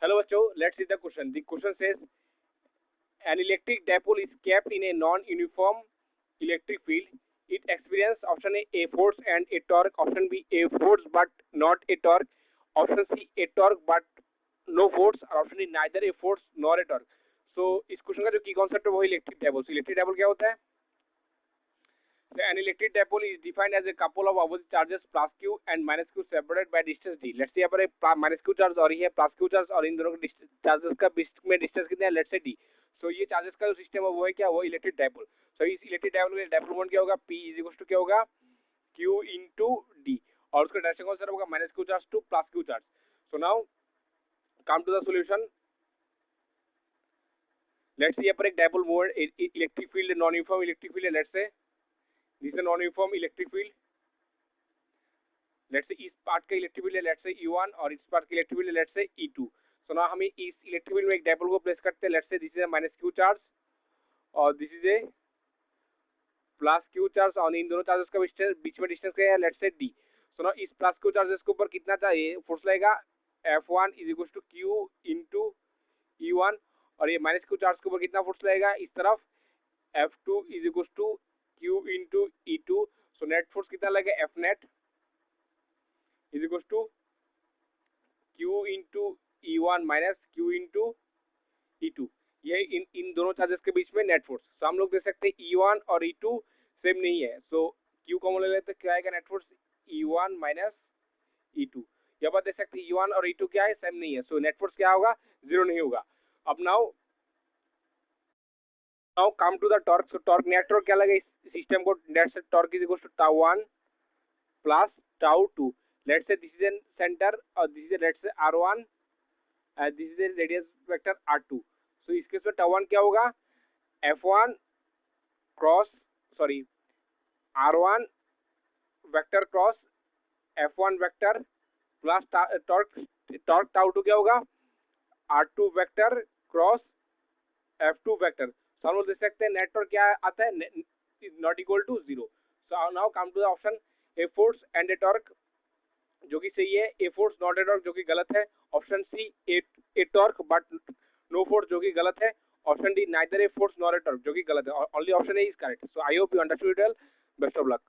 Hello बच्चों, let's read the question. The question says an electric dipole is kept in a non-uniform electric field. It experiences option A force and a torque, option B a force but not a torque, option C a torque but no force, और option D neither a force nor a torque. So इस question का जो की concept है वो electric dipole. So electric dipole क्या होता है? So an electric dipole is defined as a couple of opposite charges plus q and minus q separated by distance d. Let's say यहाँ पर एक माइनस q चार्ज और ये है plus q charge और इन दोनों के चार्जेस का बीच में डिस्टेंस कितना है? Let's say d. सो ये चार्जेस का जो सिस्टम है वो है क्या? वो इलेक्ट्रिक डायपोल. सो इस इलेक्ट्रिक डायपोल के डायपोल मोमेंट क्या होगा? P इज इक्वल टू क्या होगा? q इनटू d और उसका डायरेक्शन कौन सा होगा? Minus q charge to plus q charge. So now come to the solution. Let's say यहाँ पर एक dipole moment electric field non uniform electric field है. Let's say this is non-uniform electric field. Let's say इस part का electric field है let's से E1 और इस पार्ट का इलेक्ट्रिक फील्ड है लेट्स से E2. सो नाउ हम इस इलेक्ट्रिक फील्ड में एक डायपोल को प्लेस करते हैं. Let's say this is a minus q charge और this is a plus q charge और इन दोनों चार्जेस का बीच में डिस्टेंस क्या है? Let's say d. So now इस प्लस q चार्जेस के ऊपर कितना चाहिए फोर्स लगेगा? F1 is equal to q into E1 और ये माइनस q चार्ज के ऊपर कितना फोर्स लगेगा इस तरफ? F2 is equal to q into E2. So net force कितना लगेगा? F net is equal to q into E1 minus q into E2. ये इन दोनों चार्जेस के बीच में नेट फोर्स. तो हम लोग देख सकते हैं E1 और E2 सेम नहीं है. सो q कॉमन ले लेते हैं. क्या आएगा net force? E1 minus E2. यहाँ पर देख सकते हैं E1 और E2 क्या है? सेम नहीं है. सो नेट फोर्स क्या होगा? जीरो नहीं होगा. अब now come to the torque. So torque net torque क्या लगे इस सिस्टम को? नेट से torque is equal to tau 1 plus tau 2. Let's say this is an centre और this is let's say R1 and this is a radius vector R2. So इस case में tau 1 क्या होगा? F1 cross sorry R1 vector cross F1 vector plus torque tau 2 क्या होगा? R2 vector cross F2 vector. सो हम लोग देख सकते हैं नेट टॉर्क क्या आता है? Is not equal to 0. So now come to the option A force and a torque जो कि सही है. A force not a torque जो कि गलत है. Option C a torque but no force जो कि गलत है. Option D neither a force not a torque जो कि गलत है. Only option A is correct. So I hope you understood it. Best of luck.